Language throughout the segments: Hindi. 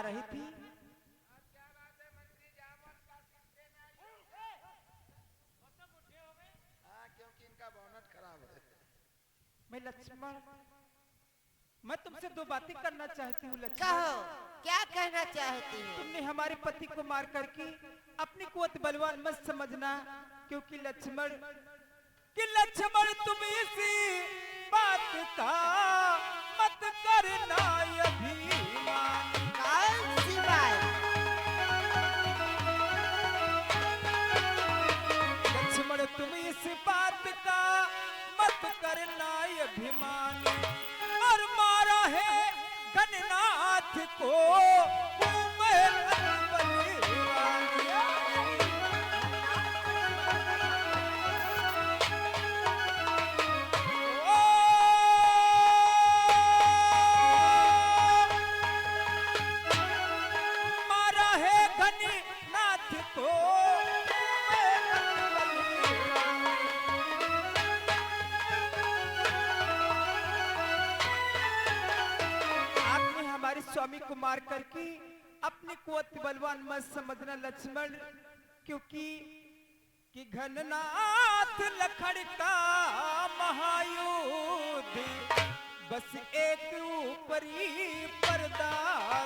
रही थी। क्योंकि इनका बोनट खराब है। मैं लक्ष्मण, मैं तुमसे दो बातें करना चाहती हूँ लक्ष्मण। कहो, क्या कहना चाहती हो? तुमने हमारे पति को मार करके अपनी कुवत बलवान मत समझना, क्योंकि लक्ष्मण तुम इसी बात का मत करना अभिमान। कौन सी बात? लक्ष्मण तुम इस बात का मत करना अभिमान, और मारा है गणनाथ को मारा है गणनाथ को। आपने हमारे स्वामी को मार करके अपनी कुवत बलवान मत समझना लक्ष्मण, क्योंकि कि घननाथ लखन का महायुद्ध बस एक ऊपरी पर्दा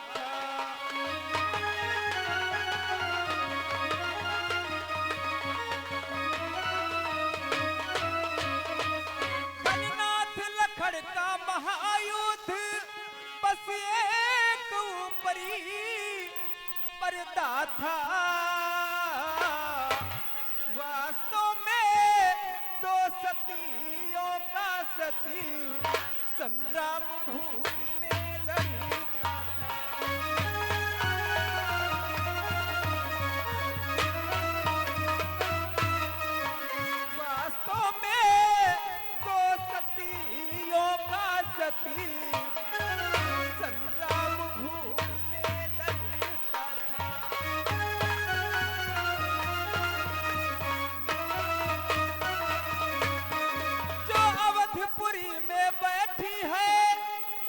था। घननाथ लखन का महायुद्ध बस एक ऊपरी पर्दा था। वास्तव में दो सतियों का सती संग्राम भूमि में लड़ता था। वास्तव में दो सतियों का सती संग्राम भूमि में लड़ता था। जो अवधपुरी में बैठी है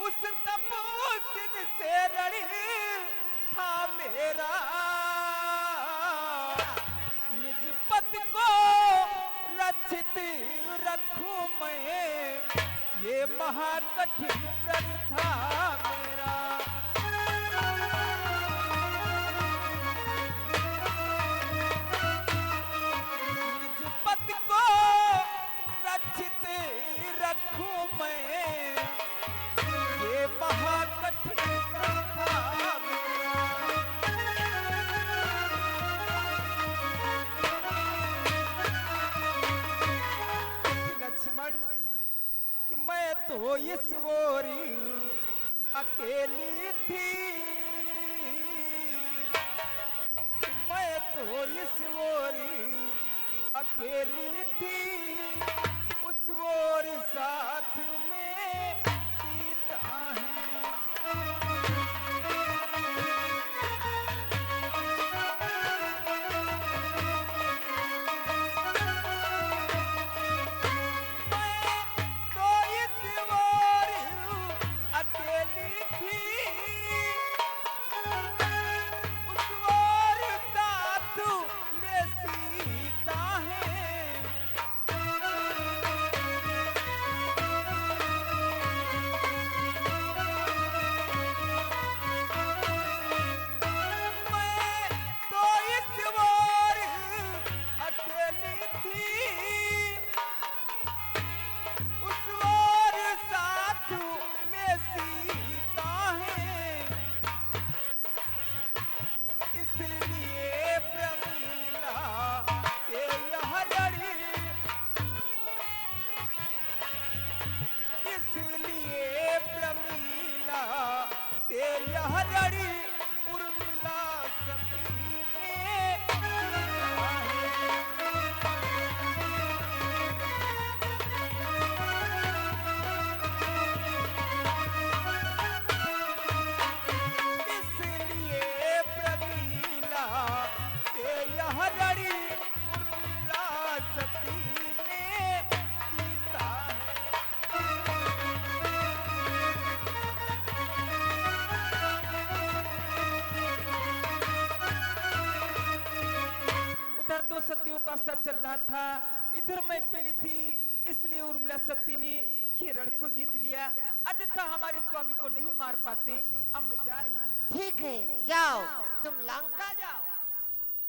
उस तपोसिन से लड़ी था मेरा निज पति को रक्षित रखूं मैं, ये महाकठिन व्रत था मेरा। निज पति को रक्षित रखूं मैं, ये महाकठिन व्रत था मेरा। लक्ष्मण कि मैं तो इस ओरी अकेली थी, कि मैं तो इस ओरी अकेली थी, उस ओर साथ में सीता है। तो इस ओर अकेली थी, उस ओर साथ में सीता है। मैं तो इस ओर अकेली थी, उस ओर साथ में सीता है। इसलिए प्रमीला से यह लड़ी, इसलिए प्रमीला से यह लड़ी, उर्मिला सती ने किया है। इसलिए प्रमीला से यह लड़ी, उर्मिला सती ने सीता है। सतियों का सब चल रहा था, इधर मैं अकेली थी, इसलिए उर्मिला सती ने ये रण को जीत लिया, अन्यथा हमारे स्वामी को नहीं मार पाते। अब मैं जा रही हूँ। ठीक है, जाओ, तुम लंका जाओ।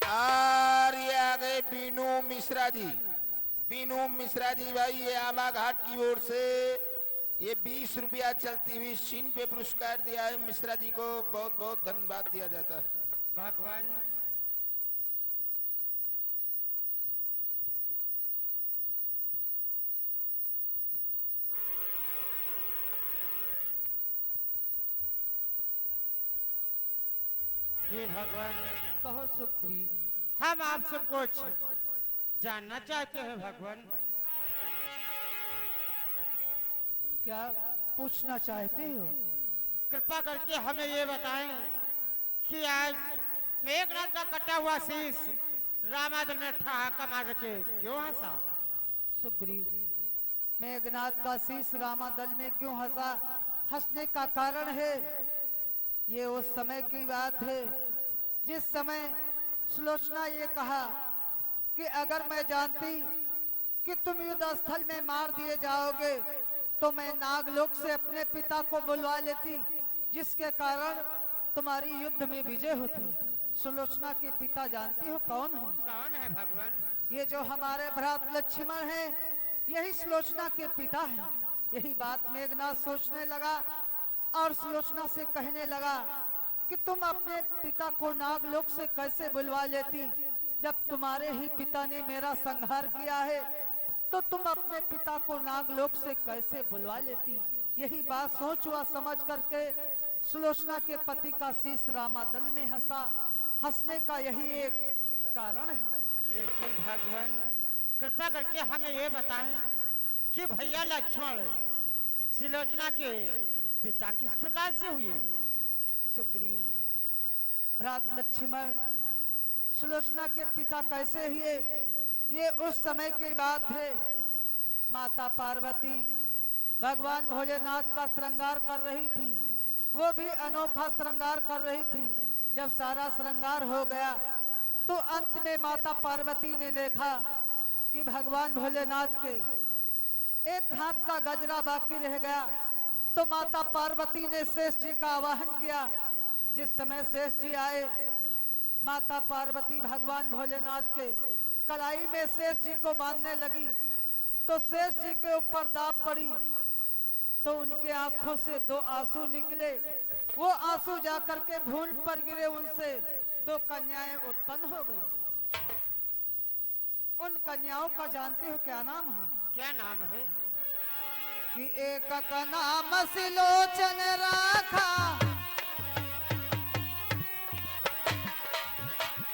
और ये आ गए बीनू मिश्रा जी। बीनू मिश्रा जी भाई, ये आमा घाट की ओर से ये 20 रुपया चलती हुई शीन पे पुरस्कार दिया है। मिश्रा जी को बहुत बहुत धन्यवाद दिया जाता है। भगवान हे भगवान, कहो सुग्रीव। हम आपसे कुछ जानना चाहते हैं भगवान। क्या पूछना चाहते हो? कृपा करके हमें ये बताएं कि आज मेघनाथ का कटा हुआ शीश रामादल में ठहाका मार के क्यों हंसा? सुग्रीव, मेघनाथ का शीश रामादल में क्यों हंसा? हंसने का कारण है, ये उस समय की बात है जिस समय सुलोचना ये कहा कि अगर मैं जानती कि तुम युद्ध स्थल में मार दिए जाओगे तो मैं नागलोक से अपने पिता को बुलवा लेती, जिसके कारण तुम्हारी युद्ध में विजय होती। सुलोचना के पिता जानती हो कौन है? कौन है भगवान? ये जो हमारे भ्रात लक्ष्मण हैं, यही सुलोचना के पिता हैं। यही बात मेघनाथ सोचने लगा और सुलोचना से कहने लगा कि तुम अपने पिता को नागलोक से कैसे बुलवा लेती, जब तुम्हारे ही पिता ने मेरा संहार किया है तो तुम अपने पिता को नागलोक से कैसे बुलवा लेती। यही बात सोच हुआ समझ करके सुलोचना के पति का शीश रामादल में हंसा। हंसने का यही एक कारण है। लेकिन भगवान, कृपा करके हमें ये बताएं कि भैया लक्ष्मण सुलोचना के पिता किस प्रकार से हुए? सुग्रीव, भ्रात लक्ष्मण सुलोचना के पिता कैसे हुए, ये उस समय की बात है। माता पार्वती भगवान भोलेनाथ का श्रृंगार कर रही थी, वो भी अनोखा श्रृंगार कर रही थी। जब सारा श्रृंगार हो गया तो अंत में माता पार्वती ने देखा कि भगवान भोलेनाथ के एक हाथ का गजरा बाकी रह गया, तो माता पार्वती ने शेष जी का आवाहन किया। जिस समय शेष जी आए, माता पार्वती भगवान भोलेनाथ के कलाई में शेष जी को बांधने लगी, तो शेष जी के ऊपर दाब पड़ी, तो उनके आंखों से 2 आंसू निकले। वो आंसू जाकर के भूमि पर गिरे, उनसे 2 कन्याएं उत्पन्न हो गई। उन कन्याओं का जानते हो क्या नाम है? क्या नाम है? कि एक का नाम सिलोचन राखा,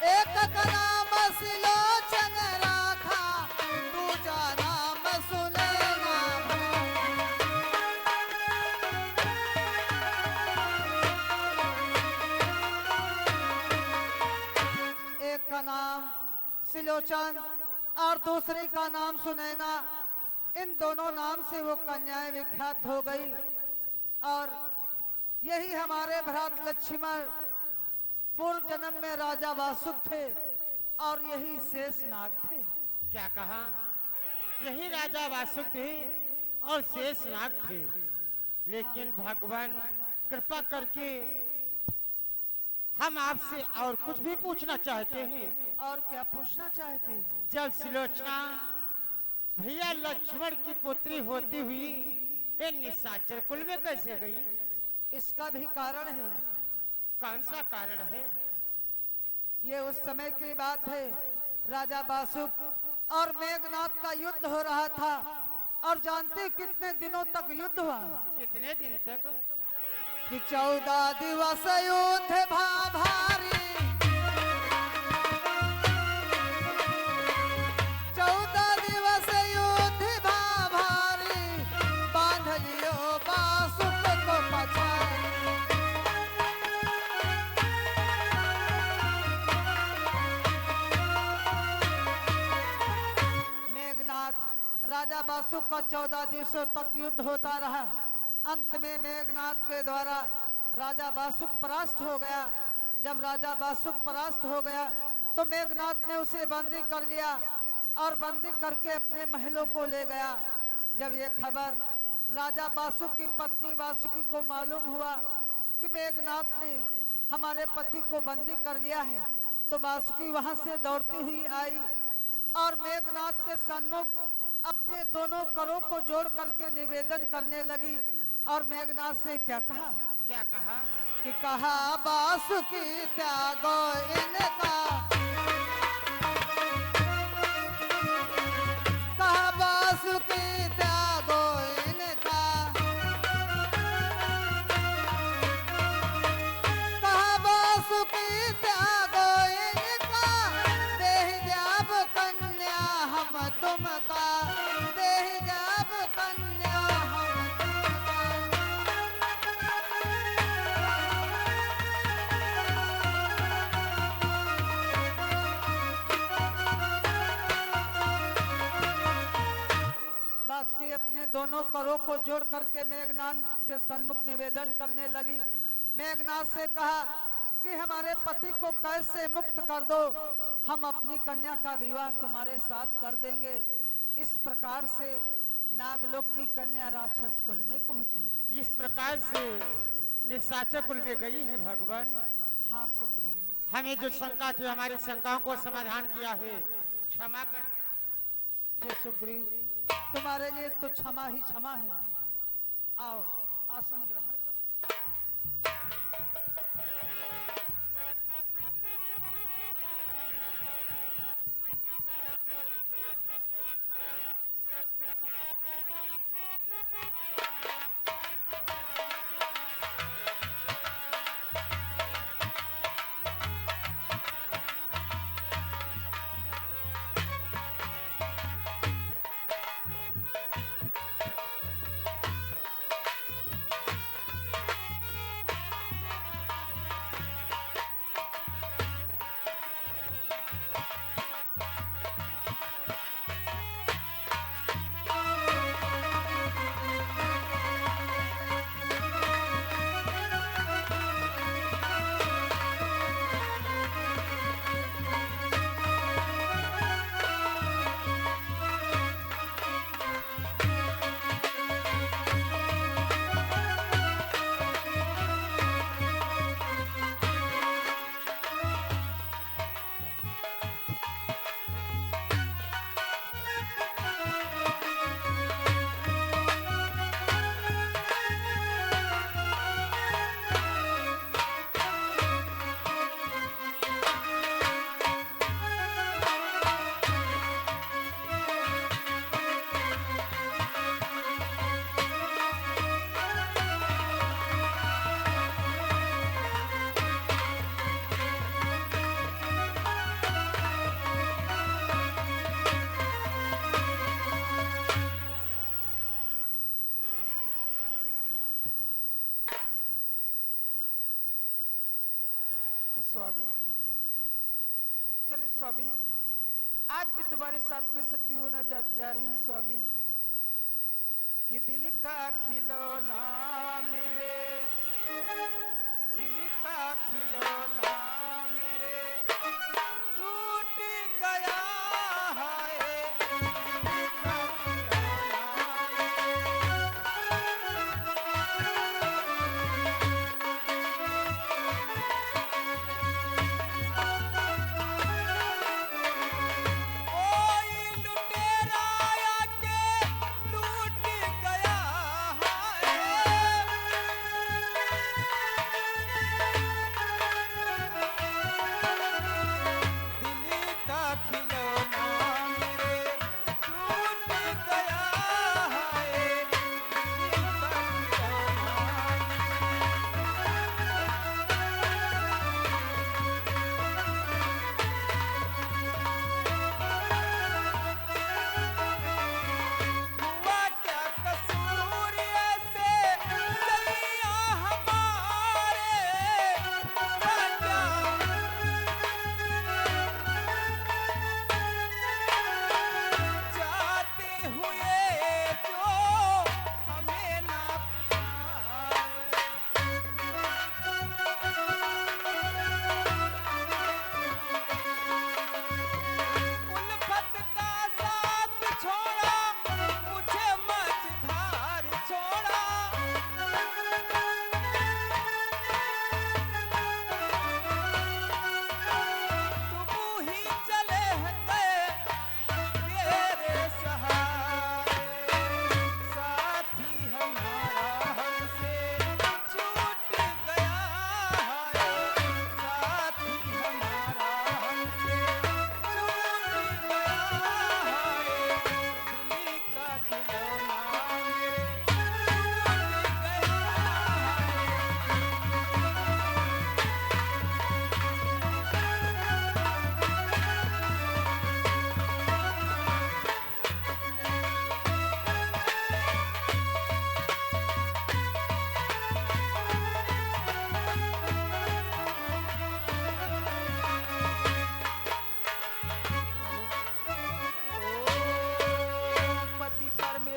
एक का नाम सिलोचन राखा, दूजा नाम सुनैना। एक का नाम सिलोचन और दूसरे का नाम सुनैना। इन दोनों नाम से वो कन्याएं विख्यात हो गई। और यही हमारे भ्रात लक्ष्मण पूर्व जन्म में राजा वासुक थे और यही शेषनाग थे। क्या कहा? यही राजा वासुक थे और शेषनाग थे। लेकिन भगवान, कृपा करके हम आपसे और कुछ भी पूछना चाहते हैं। और क्या पूछना चाहते हैं? जब सुलोचना भैया लक्ष्मण की पुत्री होती हुई ये निशाचर कुल में कैसे गई? इसका भी कारण है। कौन सा कारण है? ये उस समय की बात है, राजा वासुक और मेघनाथ का युद्ध हो रहा था। और जानते कितने दिनों तक युद्ध हुआ? कितने दिन तक? कि 14 दिवस युद्ध भारी, 14 दिवस युद्ध भारी, बांध लियो वासुक को पछाड़ी। मेघनाथ राजा वासुक का 14 दिवसों तक युद्ध होता रहा। अंत में मेघनाथ के द्वारा राजा वासुक परास्त हो गया। जब राजा वासुक परास्त हो गया तो तो मेघनाथ ने उसे बंदी कर लिया और बंदी करके अपने महलों को ले गया। जब ये खबर राजा बासुक की पत्नी बासुकी को मालूम हुआ कि मेघनाथ ने हमारे पति को बंदी कर लिया है, तो बासुकी वहां से दौड़ती हुई आई और मेघनाथ के सन्मुख अपने दोनों करों को जोड़ करके निवेदन करने लगी। और मेघनाथ से क्या कहा? क्या कहा? कि कहा बासुकी त्यागो इनका, कहा बासुकी त्यागो इनका, कहा बासुकी त्यागो इनका, देहि जाब कन्या हम तुमका, देहि जाब कन्या हम तुमका। बासुकी अपने दोनों करों को जोड़ करके मेघनाथ के सन्मुख निवेदन करने लगी। मेघनाथ से कहा कि हमारे पति को कैद से मुक्त कर दो, हम अपनी कन्या का विवाह तुम्हारे साथ कर देंगे। इस प्रकार से नागलोक की कन्या राक्षस कुल में पहुंची। इस प्रकार से निशाचर कुल में गई है भगवान। हाँ सुग्रीव, हमें जो शंका थी हमारी शंकाओं को समाधान किया है, क्षमा कर। हे सुग्रीव, तुम्हारे लिए तो क्षमा ही क्षमा है। आओ आसन ग्रहण करो। स्वामी, चलो स्वामी, आज भी तुम्हारे साथ में सत्य होना जा रही हूँ स्वामी। कि दिल का खिलौना मेरे, दिल का खिलौना मेरे टूट गया है, दिल का खिलौना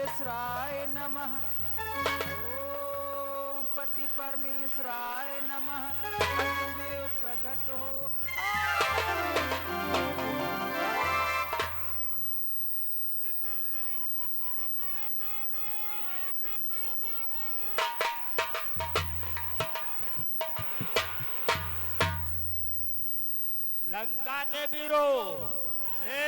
परमेश्वराय नमः। ओम पति परमेश्वराय नमः। अग्निदेव प्रकट हो। लंका के वीरों,